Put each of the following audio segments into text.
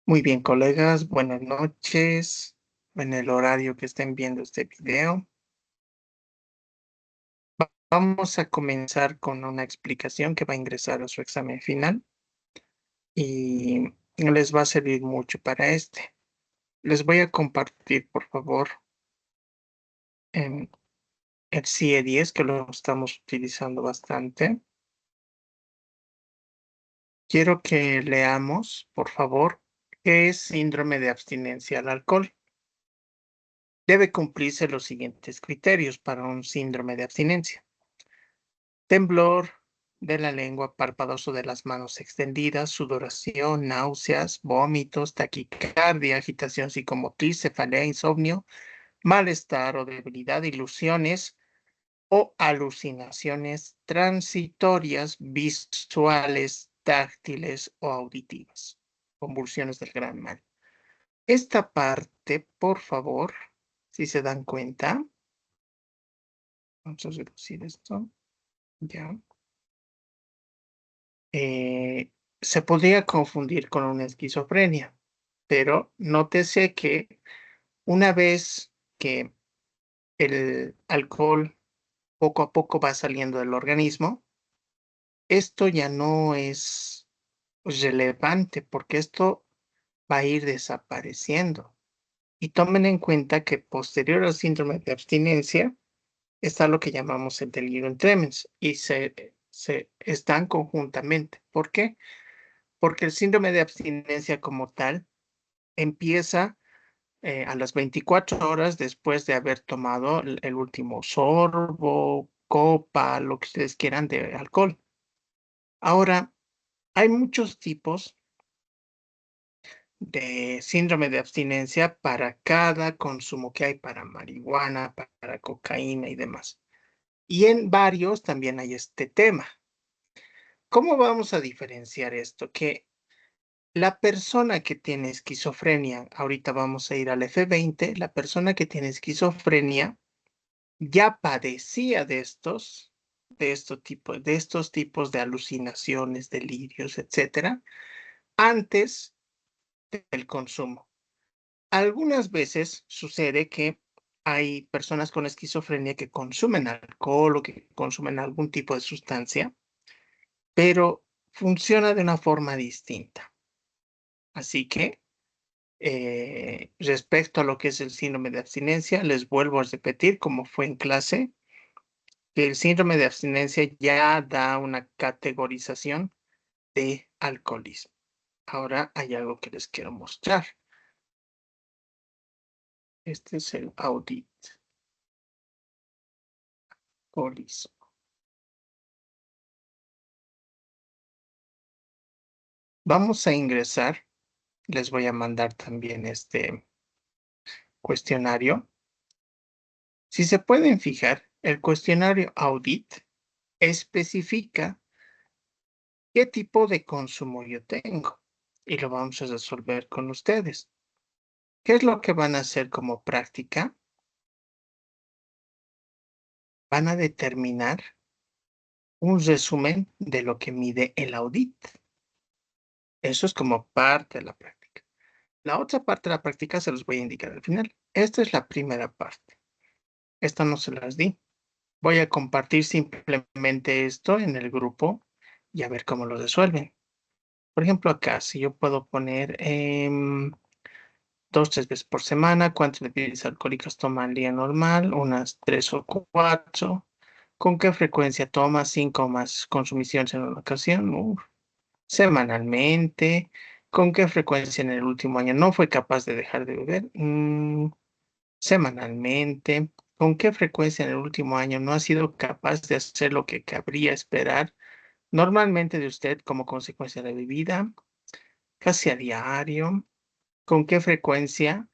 Muy bien, colegas, buenas noches. En el horario que estén viendo este video, vamos a comenzar con una explicación que va a ingresar a su examen final y les va a servir mucho para este. Les voy a compartir, por favor, en el CIE 10, que lo estamos utilizando bastante. Quiero que leamos, por favor, qué es síndrome de abstinencia al alcohol. Debe cumplirse los siguientes criterios para un síndrome de abstinencia. Temblor de la lengua, párpados o de las manos extendidas, sudoración, náuseas, vómitos, taquicardia, agitación psicomotriz, cefalea, insomnio, malestar o debilidad, ilusiones o alucinaciones transitorias, visuales, táctiles o auditivas, convulsiones del gran mal. Esta parte, por favor, si se dan cuenta, vamos a reducir esto, ya. Se podría confundir con una esquizofrenia, pero nótese que una vez que el alcohol poco a poco va saliendo del organismo, esto ya no es relevante porque esto va a ir desapareciendo. Y tomen en cuenta que posterior al síndrome de abstinencia está lo que llamamos el delirium tremens y se están conjuntamente. ¿Por qué? Porque el síndrome de abstinencia como tal empieza a las 24 horas después de haber tomado el último sorbo, copa, lo que ustedes quieran de alcohol. Ahora, hay muchos tipos de síndrome de abstinencia para cada consumo que hay para marihuana, para cocaína y demás. Y en varios también hay este tema. ¿Cómo vamos a diferenciar esto? Que la persona que tiene esquizofrenia, ahorita vamos a ir al F20, la persona que tiene esquizofrenia ya padecía de estos tipos de alucinaciones, delirios, etcétera, antes del consumo. Algunas veces sucede que hay personas con esquizofrenia que consumen alcohol o que consumen algún tipo de sustancia, pero funciona de una forma distinta. Así que respecto a lo que es el síndrome de abstinencia, les vuelvo a repetir, como fue en clase, que el síndrome de abstinencia ya da una categorización de alcoholismo. Ahora hay algo que les quiero mostrar. Este es el audit alcoholismo. Vamos a ingresar, les voy a mandar también este cuestionario. Si se pueden fijar, el cuestionario audit especifica qué tipo de consumo yo tengo y lo vamos a resolver con ustedes. ¿Qué es lo que van a hacer como práctica? Van a determinar un resumen de lo que mide el audit. Eso es como parte de la práctica. La otra parte de la práctica se los voy a indicar al final. Esta es la primera parte. Esta no se las di. Voy a compartir simplemente esto en el grupo y a ver cómo lo resuelven. Por ejemplo, acá, si yo puedo poner 2, 3 veces por semana, ¿cuántas bebidas alcohólicas toma al día normal? Unas 3 o 4. ¿Con qué frecuencia toma? 5 más consumiciones en una ocasión. Semanalmente. ¿Con qué frecuencia en el último año no fue capaz de dejar de beber? Semanalmente. ¿Con qué frecuencia en el último año no ha sido capaz de hacer lo que cabría esperar normalmente de usted como consecuencia de la bebida? Casi a diario. ¿Con qué frecuencia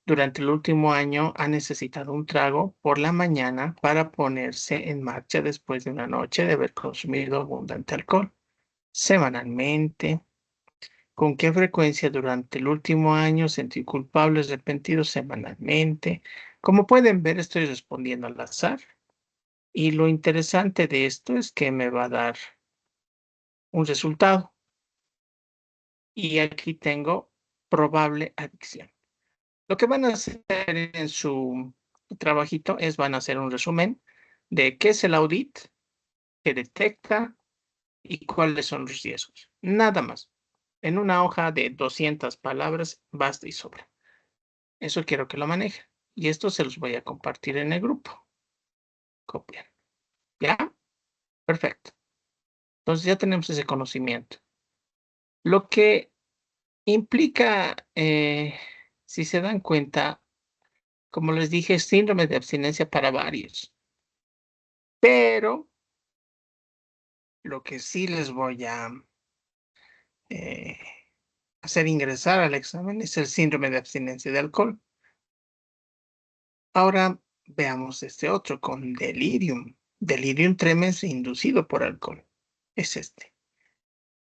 durante el último año ha necesitado un trago por la mañana para ponerse en marcha después de una noche de haber consumido abundante alcohol? Semanalmente. ¿Con qué frecuencia durante el último año sentí culpables arrepentido? Semanalmente? Como pueden ver, estoy respondiendo al azar. Y lo interesante de esto es que me va a dar un resultado. Y aquí tengo probable adicción. Lo que van a hacer en su trabajito es van a hacer un resumen de qué es el audit, qué detecta y cuáles son los riesgos. Nada más. En una hoja de 200 palabras basta y sobra. Eso quiero que lo manejen. Y esto se los voy a compartir en el grupo. Copiar. ¿Ya? Perfecto. Entonces ya tenemos ese conocimiento. Lo que implica, si se dan cuenta, como les dije, síndrome de abstinencia para varios. Pero lo que sí les voy a eh, hacer ingresar al examen es el síndrome de abstinencia de alcohol. Ahora veamos este otro con delirium. Delirium tremens inducido por alcohol. Es este.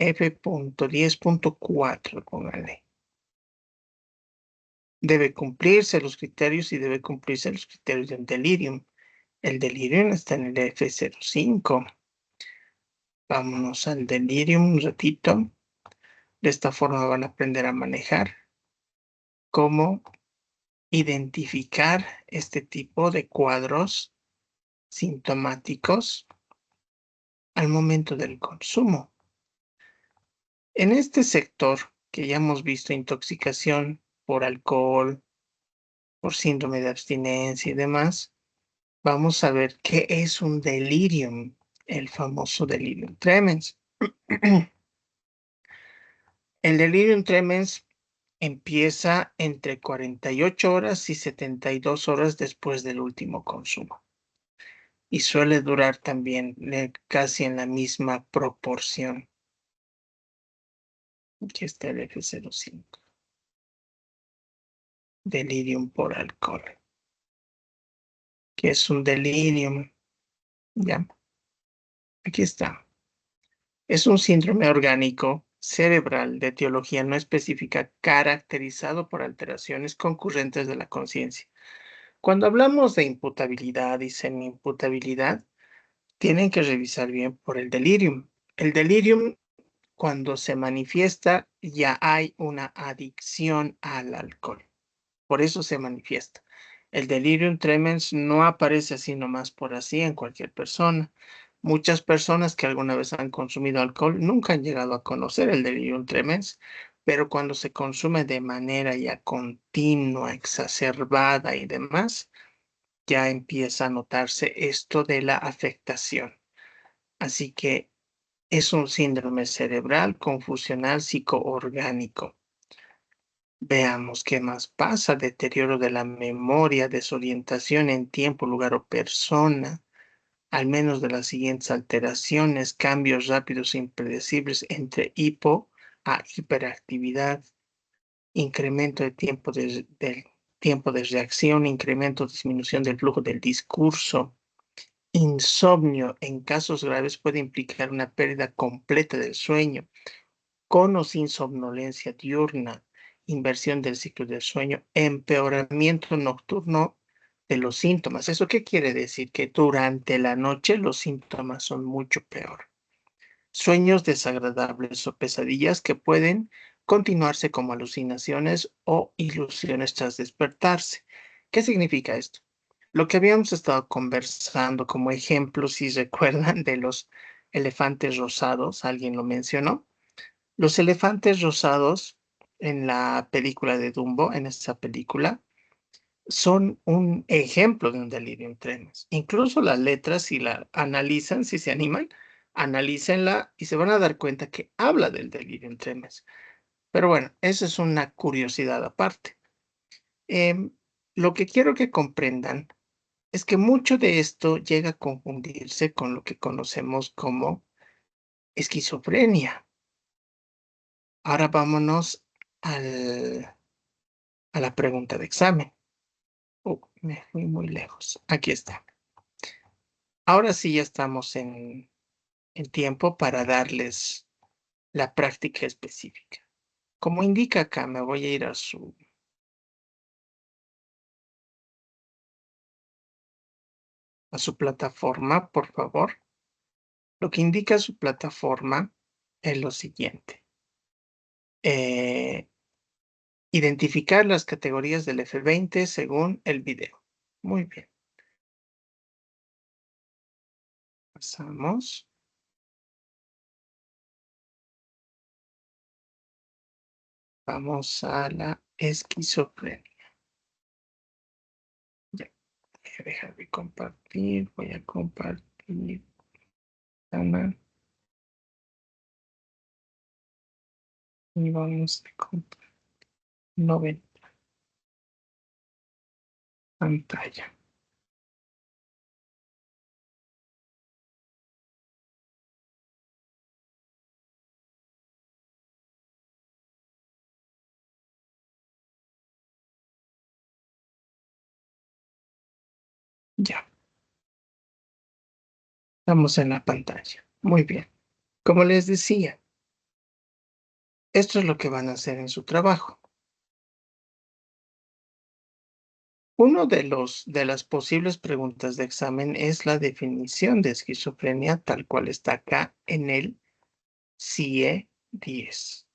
F.10.4, póngale. Debe cumplirse los criterios y debe cumplirse los criterios del delirium. El delirium está en el F05. Vámonos al delirium un ratito. De esta forma van a aprender a manejar cómo identificar este tipo de cuadros sintomáticos al momento del consumo. En este sector que ya hemos visto intoxicación por alcohol, por síndrome de abstinencia y demás, vamos a ver qué es un delirium, el famoso delirium tremens. El delirium tremens empieza entre 48 horas y 72 horas después del último consumo y suele durar también casi en la misma proporción. Aquí está el F05. Delirium por alcohol. ¿Qué es un delirium? Ya, aquí está. Es un síndrome orgánico cerebral de etiología no específica caracterizado por alteraciones concurrentes de la conciencia. Cuando hablamos de imputabilidad y semi-imputabilidad, tienen que revisar bien por el delirium. El delirium, cuando se manifiesta, ya hay una adicción al alcohol. Por eso se manifiesta. El delirium tremens no aparece así nomás por así en cualquier persona. Muchas personas que alguna vez han consumido alcohol nunca han llegado a conocer el delirium tremens, pero cuando se consume de manera ya continua, exacerbada y demás, ya empieza a notarse esto de la afectación. Así que es un síndrome cerebral confusional psicoorgánico. Veamos qué más pasa. Deterioro de la memoria, desorientación en tiempo, lugar o persona. Al menos de las siguientes alteraciones, cambios rápidos e impredecibles entre hipo a hiperactividad, incremento de tiempo de reacción, incremento o disminución del flujo del discurso. Insomnio en casos graves puede implicar una pérdida completa del sueño, con o sin somnolencia diurna, inversión del ciclo del sueño, empeoramiento nocturno de los síntomas. ¿Eso qué quiere decir? Que durante la noche los síntomas son mucho peor. Sueños desagradables o pesadillas que pueden continuarse como alucinaciones o ilusiones tras despertarse. ¿Qué significa esto? Lo que habíamos estado conversando como ejemplo, si recuerdan, de los elefantes rosados, alguien lo mencionó. Los elefantes rosados en la película de Dumbo, en esta película, son un ejemplo de un delirium tremens. Incluso las letras, si la analizan, si se animan, analícenla y se van a dar cuenta que habla del delirium tremens. Pero bueno, esa es una curiosidad aparte. Em, lo que quiero que comprendan es que mucho de esto llega a confundirse con lo que conocemos como esquizofrenia. Ahora vámonos al a la pregunta de examen. Me fui muy lejos. Aquí está. Ahora sí ya estamos en tiempo para darles la práctica específica. Como indica acá, me voy a ir a su plataforma, por favor. Lo que indica su plataforma es lo siguiente. Eh, Identificar las categorías del F20 según el video. Muy bien. Pasamos. Vamos a la esquizofrenia. Ya, voy a dejar de compartir. Voy a compartir. Y vamos a compartir 90 pantalla. Ya, estamos en la pantalla. Muy bien. Como les decía, esto es lo que van a hacer en su trabajo. Uno de las posibles preguntas de examen es la definición de esquizofrenia tal cual está acá en el CIE 10.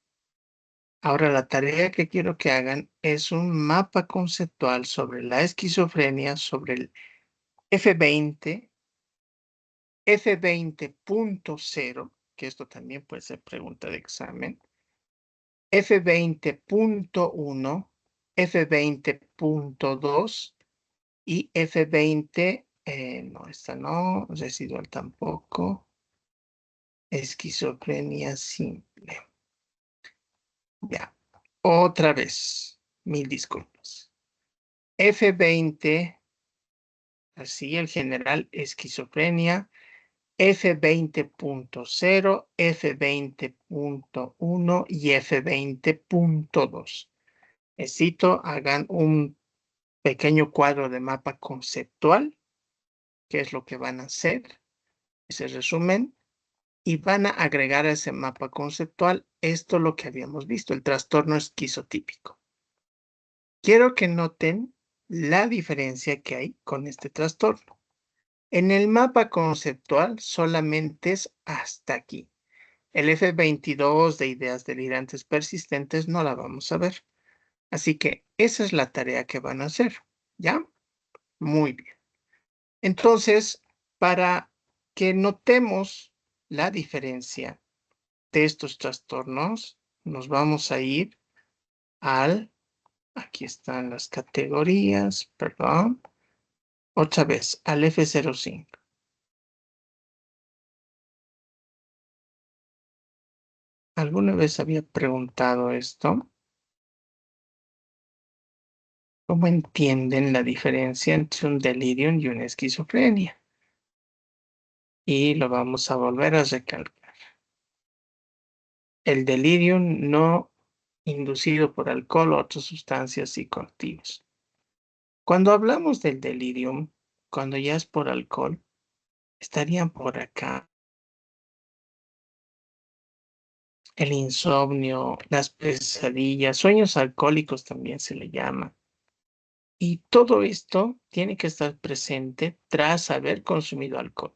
Ahora la tarea que quiero que hagan es un mapa conceptual sobre la esquizofrenia, sobre el F20, F20.0, que esto también puede ser pregunta de examen, F20.1, F20.2 y F20, no, esta no, residual tampoco, esquizofrenia simple. Ya, otra vez, mil disculpas. F20, así el general, esquizofrenia, F20.0, F20.1 y F20.2. Necesito hagan un pequeño cuadro de mapa conceptual, que es lo que van a hacer, ese resumen, y van a agregar a ese mapa conceptual esto lo que habíamos visto, el trastorno esquizotípico. Quiero que noten la diferencia que hay con este trastorno. En el mapa conceptual solamente es hasta aquí. El F22 de ideas delirantes persistentes no la vamos a ver. Así que esa es la tarea que van a hacer. ¿Ya? Muy bien. Entonces, para que notemos la diferencia de estos trastornos, nos vamos a ir aquí están las categorías, perdón, otra vez, al F05. ¿Alguna vez había preguntado esto? ¿Cómo entienden la diferencia entre un delirium y una esquizofrenia? Y lo vamos a volver a recalcar. El delirium no inducido por alcohol o otras sustancias psicoactivas. Cuando hablamos del delirium, cuando ya es por alcohol, estarían por acá el insomnio, las pesadillas, sueños alcohólicos también se le llama. Y todo esto tiene que estar presente tras haber consumido alcohol.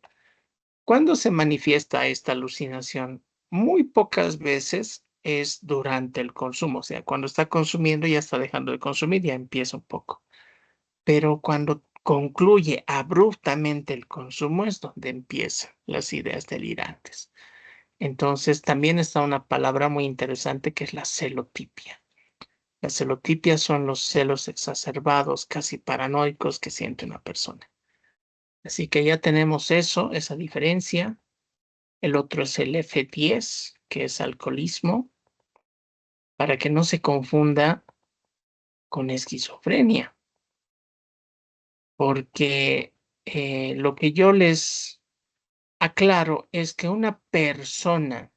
¿Cuándo se manifiesta esta alucinación? Muy pocas veces es durante el consumo, o sea, cuando está consumiendo ya está dejando de consumir, ya empieza un poco. Pero cuando concluye abruptamente el consumo es donde empiezan las ideas delirantes. Entonces también está una palabra muy interesante que es la celotipia. La celotipia son los celos exacerbados, casi paranoicos que siente una persona. Así que ya tenemos eso, esa diferencia. El otro es el F10, que es alcoholismo, para que no se confunda con esquizofrenia, porque lo que yo les aclaro es que una persona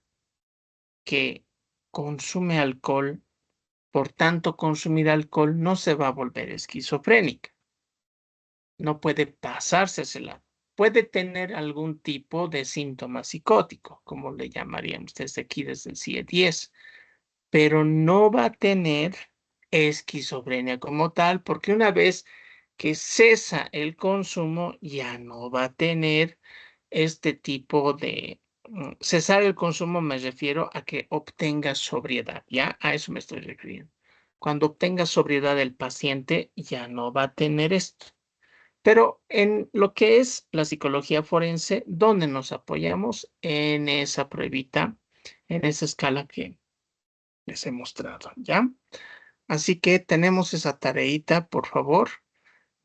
que consume alcohol, por tanto consumir alcohol, no se va a volver esquizofrénica. No puede pasársela. Puede tener algún tipo de síntoma psicótico, como le llamaríamos desde aquí, desde el CIE-10, pero no va a tener esquizofrenia como tal, porque una vez que cesa el consumo, ya no va a tener este tipo de... Cesar el consumo me refiero a que obtenga sobriedad, ¿ya? A eso me estoy refiriendo. Cuando obtenga sobriedad el paciente, ya no va a tener esto. Pero en lo que es la psicología forense, ¿dónde nos apoyamos? En esa pruebita, en esa escala que les he mostrado, ¿ya? Así que tenemos esa tareita, por favor.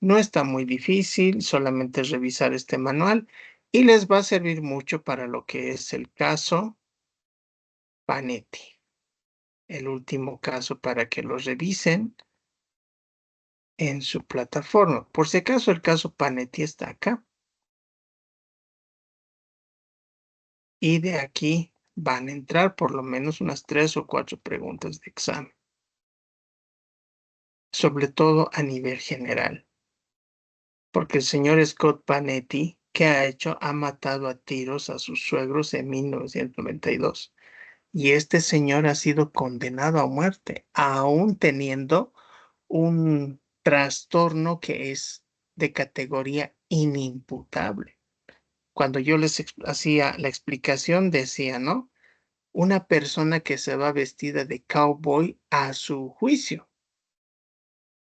No está muy difícil, solamente es revisar este manual y les va a servir mucho para lo que es el caso Panetti. El último caso para que lo revisen en su plataforma. Por si acaso el caso Panetti está acá. Y de aquí van a entrar por lo menos unas 3 o 4 preguntas de examen. Sobre todo a nivel general. Porque el señor Scott Panetti, ¿qué ha hecho? Ha matado a tiros a sus suegros en 1992. Y este señor ha sido condenado a muerte, aún teniendo un trastorno que es de categoría inimputable. Cuando yo les hacía la explicación, decía, ¿no? Una persona que se va vestida de cowboy a su juicio,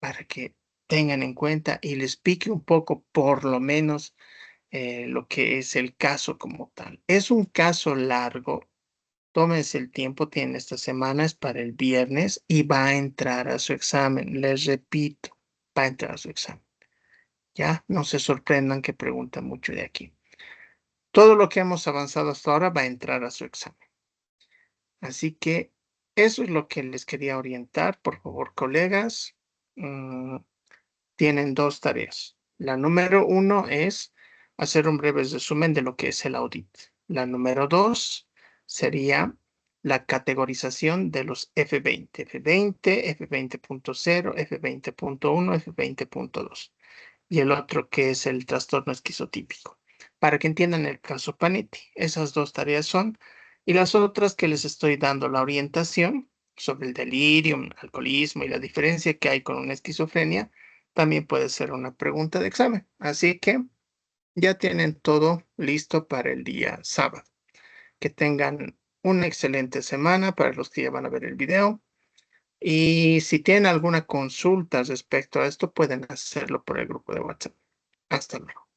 para que tengan en cuenta y les pique un poco, por lo menos, lo que es el caso como tal. Es un caso largo. Tómense el tiempo, tienen estas semanas para el viernes y va a entrar a su examen. Les repito, va a entrar a su examen. Ya, no se sorprendan que preguntan mucho de aquí. Todo lo que hemos avanzado hasta ahora va a entrar a su examen. Así que eso es lo que les quería orientar. Por favor, colegas, tienen 2 tareas. La número 1 es hacer un breve resumen de lo que es el audit. La número 2 sería la categorización de los F20, F20, F20.0, F20.1, F20.2 y el otro que es el trastorno esquizotípico. Para que entiendan el caso Panetti, esas 2 tareas son, y las otras que les estoy dando la orientación sobre el delirium, alcoholismo y la diferencia que hay con una esquizofrenia, también puede ser una pregunta de examen. Así que ya tienen todo listo para el día sábado. Que tengan una excelente semana para los que ya van a ver el video. Y si tienen alguna consulta respecto a esto, pueden hacerlo por el grupo de WhatsApp. Hasta luego.